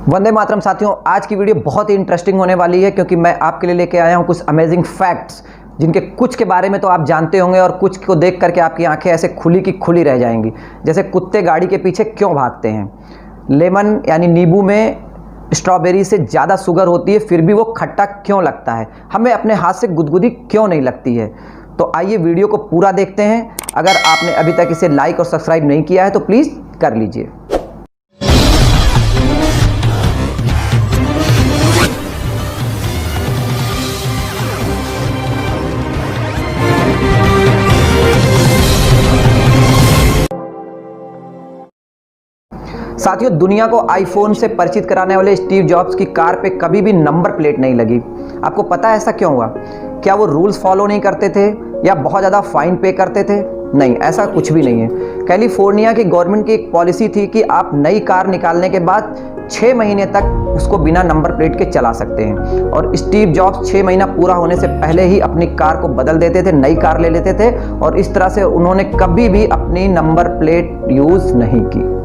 वंदे मातरम साथियों, आज की वीडियो बहुत ही इंटरेस्टिंग होने वाली है क्योंकि मैं आपके लिए लेके आया हूं कुछ अमेजिंग फैक्ट्स जिनके कुछ के बारे में तो आप जानते होंगे और कुछ को देख करके आपकी आंखें ऐसे खुली की खुली रह जाएंगी। जैसे कुत्ते गाड़ी के पीछे क्यों भागते हैं, लेमन यानी नींबू में स्ट्रॉबेरी से ज़्यादा शुगर होती है फिर भी वो खट्टा क्यों लगता है, हमें अपने हाथ से गुदगुदी क्यों नहीं लगती है। तो आइए वीडियो को पूरा देखते हैं। अगर आपने अभी तक इसे लाइक और सब्सक्राइब नहीं किया है तो प्लीज़ कर लीजिए। साथियों, दुनिया को आईफोन से परिचित कराने वाले स्टीव जॉब्स की कार पे कभी भी नंबर प्लेट नहीं लगी। आपको पता है ऐसा क्यों हुआ? क्या वो रूल्स फॉलो नहीं करते थे या बहुत ज़्यादा फाइन पे करते थे? नहीं, ऐसा कुछ भी नहीं है। कैलिफोर्निया की गवर्नमेंट की एक पॉलिसी थी कि आप नई कार निकालने के बाद 6 महीने तक उसको बिना नंबर प्लेट के चला सकते हैं। और स्टीव जॉब्स 6 महीना पूरा होने से पहले ही अपनी कार को बदल देते थे, नई कार ले लेते थे और इस तरह से उन्होंने कभी भी अपनी नंबर प्लेट यूज़ नहीं की।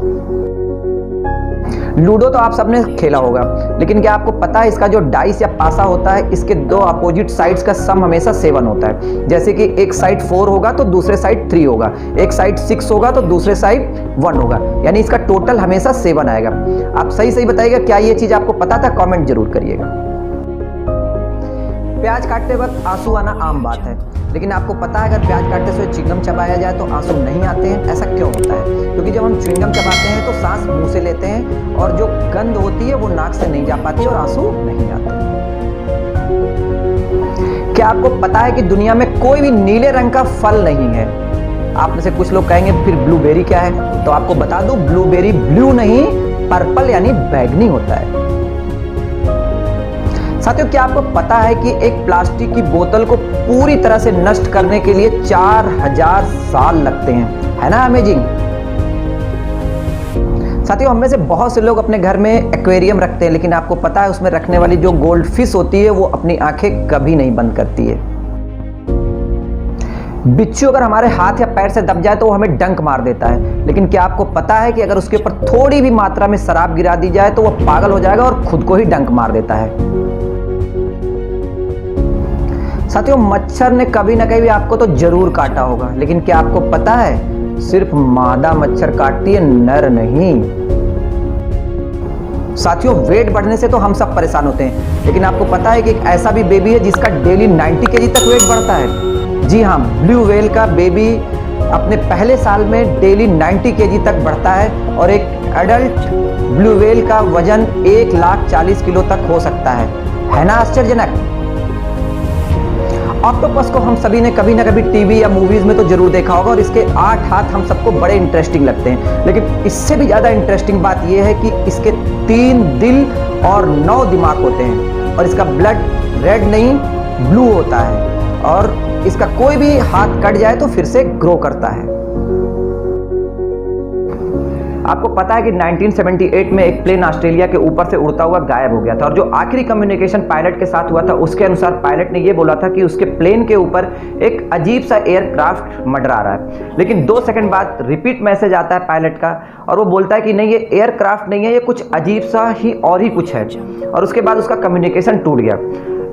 लूडो तो आप सबने खेला होगा, लेकिन क्या आपको पता है इसका जो डाइस या पासा होता है, इसके दो अपोजिट साइड्स का सम हमेशा 7 होता है। जैसे कि एक साइड 4 होगा तो दूसरे साइड 3 होगा, एक साइड 6 होगा तो दूसरे साइड 1 होगा, यानी इसका टोटल हमेशा 7 आएगा। आप सही बताइएगा, क्या ये चीज आपको पता था? कमेंट जरूर करिएगा। प्याज काटते वक्त आंसू आना आम बात है, लेकिन आपको पता है अगर प्याज काटते समय च्युइंगम चबाया जाए तो आंसू नहीं आते हैं। ऐसा क्यों होता है? क्योंकि जब हम च्युइंगम चबाते हैं तो सांस मुंह से लेते हैं और जो गंध होती है वो नाक से नहीं जा पाती और आंसू नहीं आते। क्या आपको पता है कि दुनिया में कोई भी नीले रंग का फल नहीं है? आप में से कुछ लोग कहेंगे फिर ब्लूबेरी क्या है? तो आपको बता दूं, ब्लूबेरी ब्लू नहीं पर्पल यानी बैंगनी होता है। साथियों, क्या आपको पता है कि एक प्लास्टिक की बोतल को पूरी तरह से नष्ट करने के लिए 4000 साल लगते हैं? है ना अमेजिंग। साथियों, हम में से बहुत से लोग अपने घर में एक्वेरियम रखते हैं, लेकिन आपको पता है उसमें रखने वाली जो गोल्ड फिश होती है वो अपनी आंखें कभी नहीं बंद करती है। बिच्छू अगर हमारे हाथ या पैर से दब जाए तो वो हमें डंक मार देता है, लेकिन क्या आपको पता है कि अगर उसके ऊपर थोड़ी भी मात्रा में शराब गिरा दी जाए तो वो पागल हो जाएगा और खुद को ही डंक मार देता है। साथियों, मच्छर ने कभी ना कभी आपको तो जरूर काटा होगा, लेकिन क्या आपको पता है सिर्फ मादा मच्छर काटती है, नर नहीं। साथियों, वेट बढ़ने से तो हम सब परेशान होते हैं, लेकिन आपको पता है कि एक ऐसा भी बेबी है जिसका डेली 90 केजी तक वेट बढ़ता है। जी हाँ, ब्लू व्हेल का बेबी अपने पहले साल में डेली 90 केजी तक बढ़ता है और एक एडल्ट ब्लू व्हेल का वजन 140 किलो तक हो सकता है ना आश्चर्यजनक। ऑक्टोपस को हम सभी ने कभी ना कभी टीवी या मूवीज में तो जरूर देखा होगा और इसके 8 हाथ हम सबको बड़े इंटरेस्टिंग लगते हैं, लेकिन इससे भी ज्यादा इंटरेस्टिंग बात यह है कि इसके 3 दिल और 9 दिमाग होते हैं और इसका ब्लड रेड नहीं ब्लू होता है और इसका कोई भी हाथ कट जाए तो फिर से ग्रो करता है। आपको पता है कि 1978 में एक प्लेन ऑस्ट्रेलिया के ऊपर से उड़ता हुआ गायब हो गया था और जो आखिरी कम्युनिकेशन पायलट के साथ हुआ था उसके अनुसार पायलट ने यह बोला था कि उसके प्लेन के ऊपर एक अजीब सा एयरक्राफ्ट मंडरा रहा है, लेकिन 2 सेकंड बाद रिपीट मैसेज आता है पायलट का और वो बोलता है कि नहीं, ये एयरक्राफ्ट नहीं है, ये कुछ अजीब सा ही और ही कुछ है, और उसके बाद उसका कम्युनिकेशन टूट गया।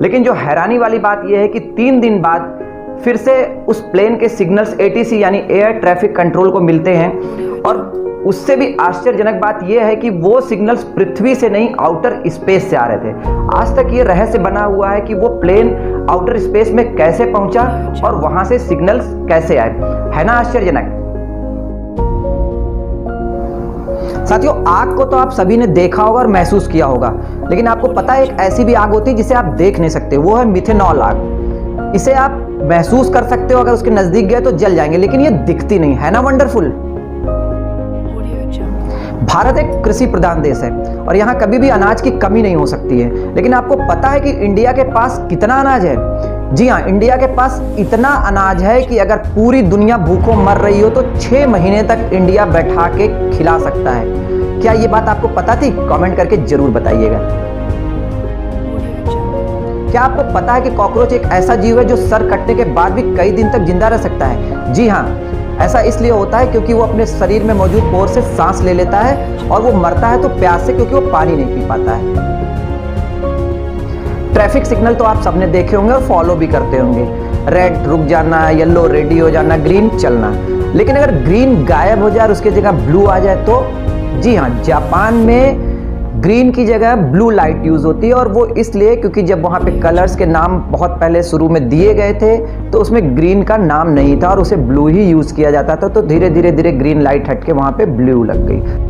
लेकिन जो हैरानी वाली बात यह है कि 3 दिन बाद फिर से उस प्लेन के सिग्नल्स ATC यानी एयर ट्रैफिक कंट्रोल को मिलते हैं और उससे भी आश्चर्यजनक बात यह है कि वो सिग्नल्स पृथ्वी से नहीं आउटर स्पेस से आ रहे थे। आज तक ये रहस्य बना हुआ है कि वो प्लेन आउटर स्पेस में कैसे पहुंचा और वहां से सिग्नल्स कैसे आए। है ना आश्चर्यजनक। साथियों, आग को तो आप सभी ने देखा होगा और महसूस किया होगा, लेकिन आपको पता है एक ऐसी भी आग होती है जिसे आप देख नहीं सकते, वो है मिथेनॉल आग। इसे आप महसूस कर सकते हो, अगर उसके नजदीक गए तो जल जाएंगे, लेकिन ये दिखती नहीं। है ना वंडरफुल। भारत एक कृषि प्रधान देश है और यहाँ कभी भी अनाज की कमी नहीं हो सकती है, लेकिन आपको पता है कि इंडिया के पास कितना अनाज है? जी हाँ, इंडिया के पास इतना अनाज है कि अगर पूरी दुनिया भूखों मर रही हो तो 6 महीने तक इंडिया बैठा के खिला सकता है। क्या ये बात आपको पता थी? कमेंट करके जरूर बताइएगा। क्या आपको पता है कि कॉकरोच एक ऐसा जीव है जो सर कटने के बाद भी कई दिन तक जिंदा रह सकता है? जी हाँ, ऐसा इसलिए होता है क्योंकि वो अपने शरीर में मौजूद पोर से सांस ले लेता है और वो मरता है तो प्यास से, क्योंकि वो पानी नहीं पी पाता है। ट्रैफिक सिग्नल तो आप सबने देखे होंगे और फॉलो भी करते होंगे। रेड रुक जाना, येलो रेडी हो जाना, ग्रीन चलना। लेकिन अगर ग्रीन गायब हो जाए और उसकी जगह ब्लू आ जाए तो जी हाँ, जापान में ग्रीन की जगह ब्लू लाइट यूज होती है। और वो इसलिए क्योंकि जब वहाँ पे कलर्स के नाम बहुत पहले शुरू में दिए गए थे तो उसमें ग्रीन का नाम नहीं था और उसे ब्लू ही यूज किया जाता था। तो धीरे धीरे धीरे ग्रीन लाइट हट के वहाँ पे ब्लू लग गई।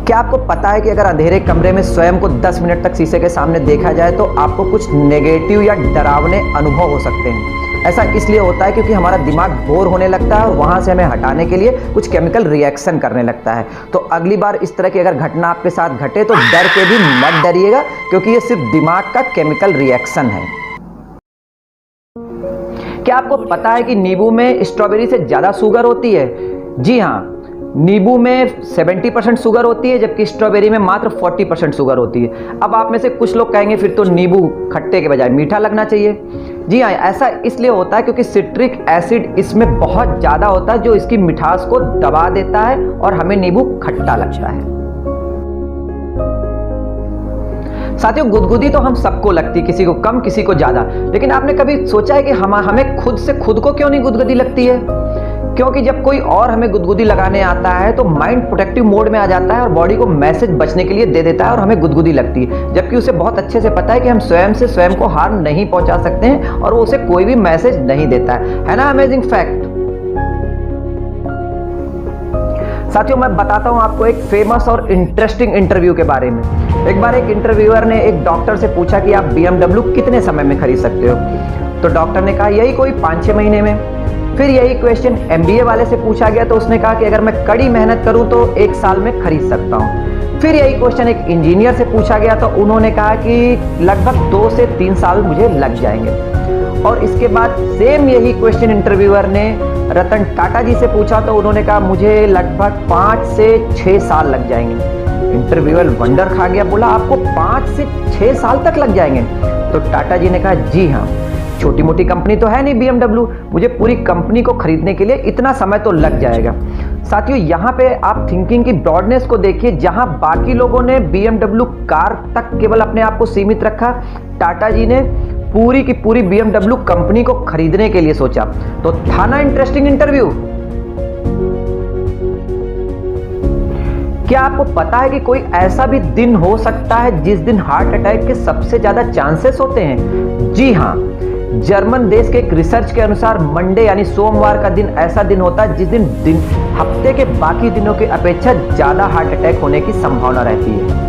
क्या आपको पता है कि अगर अंधेरे कमरे में स्वयं को 10 मिनट तक शीशे के सामने देखा जाए तो आपको कुछ नेगेटिव या डरावने अनुभव हो सकते हैं? ऐसा इसलिए होता है क्योंकि हमारा दिमाग बोर होने लगता है और वहां से हमें हटाने के लिए कुछ केमिकल रिएक्शन करने लगता है। तो अगली बार इस तरह की अगर घटना आपके साथ घटे तो डर के भी मत डरिएगा, क्योंकि ये सिर्फ दिमाग का केमिकल रिएक्शन है। क्या आपको पता है कि नींबू में स्ट्रॉबेरी से ज्यादा शुगर होती है? जी हाँ, नींबू में 70% शुगर होती है जबकि स्ट्रॉबेरी में मात्र 40% शुगर होती है। अब आप में से कुछ लोग कहेंगे फिर तो नींबू खट्टे के बजाय मीठा लगना चाहिए। जी हाँ, ऐसा इसलिए होता है क्योंकि सिट्रिक एसिड इसमें बहुत ज़्यादा होता है जो इसकी मिठास को दबा देता है और हमें नींबू खट्टा लगता है। साथियों, गुदगुदी तो हम सबको लगती, किसी को कम किसी को ज़्यादा। लेकिन आपने कभी सोचा है कि हमें खुद से खुद को क्यों नहीं गुदगुदी लगती है? क्योंकि जब कोई और हमें गुदगुदी लगाने आता है तो माइंड प्रोटेक्टिव मोड में आ जाता है और बॉडी को मैसेज बचने के लिए दे देता है और हमें गुदगुदी लगती है, जबकि उसे बहुत अच्छे से पता है कि हम स्वयं से स्वयं को हार्म नहीं पहुंचा सकते हैं और वो उसे कोई भी मैसेज नहीं देता है ना? Amazing fact. साथियों, मैं बताता हूं आपको एक फेमस और इंटरेस्टिंग इंटरव्यू के बारे में। एक बार एक इंटरव्यूअर ने एक डॉक्टर से पूछा कि आप BMW कितने समय में खरीद सकते हो? तो डॉक्टर ने कहा यही कोई 5-6 महीने में। फिर यही क्वेश्चन MBA वाले से पूछा गया तो उसने कहा कि अगर मैं कड़ी मेहनत करूं तो 1 साल में खरीद सकता हूं। फिर यही क्वेश्चन एक इंजीनियर से पूछा गया तो उन्होंने कहा कि लगभग 2 से 3 साल मुझे लग जाएंगे। और इसके बाद सेम यही क्वेश्चन इंटरव्यूअर ने रतन टाटा जी से पूछा तो उन्होंने कहा मुझे लगभग 5 से 6 साल लग जाएंगे। इंटरव्यूअर वंडर खा गया, बोला आपको 5 से 6 साल तक लग जाएंगे? तो टाटा जी ने कहा जी हाँ, छोटी मोटी कंपनी तो है नहीं BMW, मुझे पूरी कंपनी को खरीदने के लिए इतना समय तो लग जाएगा। साथियों, यहाँ पे आप थिंकिंग की ब्रॉडनेस को देखिए। जहाँ बाकी लोगों ने BMW कार तक केवल अपने आप को सीमित रखा, टाटा जी ने पूरी की पूरी BMW कंपनी को खरीदने के लिए सोचा। तो था ना इंटरेस्टिंग इंटरव्यू? क्या आपको पता है कि कोई ऐसा भी दिन हो सकता है जिस दिन हार्ट अटैक के सबसे ज्यादा चांसेस होते हैं? जी हाँ, जर्मन देश के एक रिसर्च के अनुसार मंडे यानी सोमवार का दिन ऐसा दिन होता है जिस दिन हफ्ते के बाकी दिनों की अपेक्षा ज्यादा हार्ट अटैक होने की संभावना रहती है।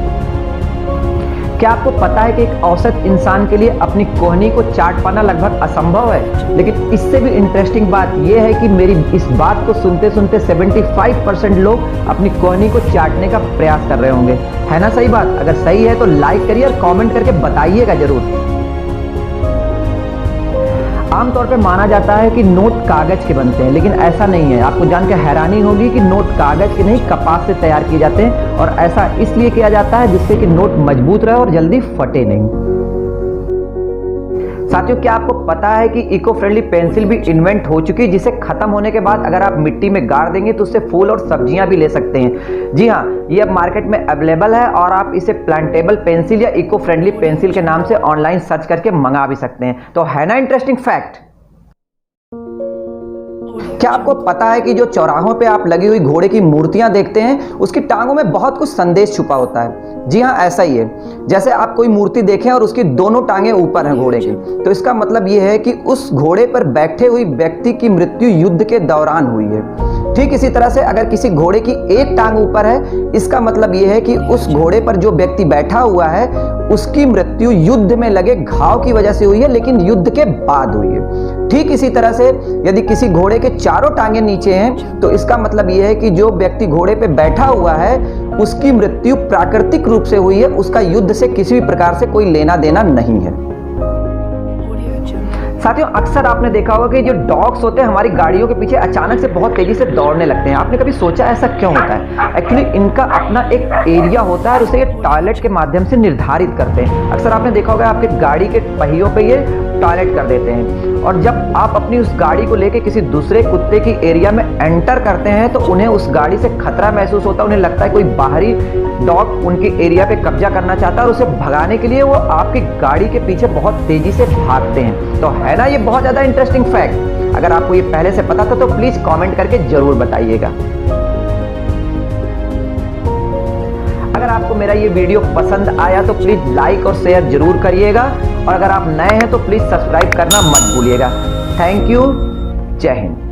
क्या आपको पता है कि एक औसत इंसान के लिए अपनी कोहनी को चाट पाना लगभग असंभव है? लेकिन इससे भी इंटरेस्टिंग बात यह है कि मेरी इस बात को सुनते सुनते 75% लोग अपनी कोहनी को चाटने का प्रयास कर रहे होंगे। है ना सही बात? अगर सही है तो लाइक करिए और कमेंट करके बताइएगा जरूर। आमतौर पर माना जाता है कि नोट कागज के बनते हैं, लेकिन ऐसा नहीं है। आपको जानकर हैरानी होगी कि नोट कागज के नहीं, कपास से तैयार किए जाते हैं और ऐसा इसलिए किया जाता है जिससे कि नोट मजबूत रहे और जल्दी फटे नहीं। साथियों, क्या आपको पता है कि इको फ्रेंडली पेंसिल भी इन्वेंट हो चुकी है, जिसे खत्म होने के बाद अगर आप मिट्टी में गाड़ देंगे तो उससे फूल और सब्जियां भी ले सकते हैं। जी हाँ, ये अब मार्केट में अवेलेबल है और आप इसे प्लांटेबल पेंसिल या इको फ्रेंडली पेंसिल के नाम से ऑनलाइन सर्च करके मंगा भी सकते हैं। तो है ना इंटरेस्टिंग फैक्ट? क्या आपको पता है कि जो चौराहों पे आप लगी हुई घोड़े की मूर्तियां देखते हैं उसकी टांगों में बहुत कुछ संदेश छुपा होता है? जी हाँ, ऐसा ही है। जैसे आप कोई मूर्ति देखें और उसकी दोनों टांगें ऊपर हैं घोड़े की, तो इसका मतलब यह है कि उस घोड़े पर बैठे हुई व्यक्ति की मृत्यु युद्ध के दौरान हुई है। ठीक इसी तरह से अगर किसी घोड़े की एक टांग ऊपर है, इसका मतलब यह है कि उस घोड़े पर जो व्यक्ति बैठा हुआ है उसकी मृत्यु युद्ध में लगे घाव की वजह से हुई है, लेकिन युद्ध के बाद हुई है। ठीक इसी तरह से यदि किसी घोड़े के चारों टांगे नीचे हैं तो इसका मतलब यह है कि जो व्यक्ति घोड़े पे बैठा हुआ है उसकी मृत्यु प्राकृतिक रूप से हुई है, उसका युद्ध से किसी भी प्रकार से कोई लेना देना नहीं है। साथियों, अक्सर आपने देखा होगा कि जो डॉग्स होते हैं हमारी गाड़ियों के पीछे अचानक से बहुत तेजी से दौड़ने लगते हैं। आपने कभी सोचा ऐसा क्यों होता है? एक्चुअली इनका अपना एक एरिया होता है और उसे ये टॉयलेट के माध्यम से निर्धारित करते हैं। अक्सर आपने देखा होगा आपके गाड़ी के पहियों पे ये टॉयलेट कर देते हैं। और जब आप अपनी उस गाड़ी को लेके किसी दूसरे कुत्ते की एरिया में एंटर करते हैं तो उन्हें उस गाड़ी से खतरा महसूस होता है, उन्हें लगता है कोई बाहरी डॉग उनके एरिया पे कब्जा करना चाहता है और उसे भगाने के लिए वो आपकी गाड़ी के पीछे बहुत तेजी से भागते हैं। तो है ना ये बहुत ज़्यादा इंटरेस्टिंग फैक्ट। अगर आपको ये पहले से पता था तो प्लीज़ कमेंट करके ज़रूर बताइएगा। अगर आपको मेरा ये वीडियो पसंद आया तो प्लीज़ लाइक और शेयर जरूर करिएगा, और अगर आप नए हैं तो प्लीज़ सब्सक्राइब करना मत भूलिएगा। Thank you. जय हिंद।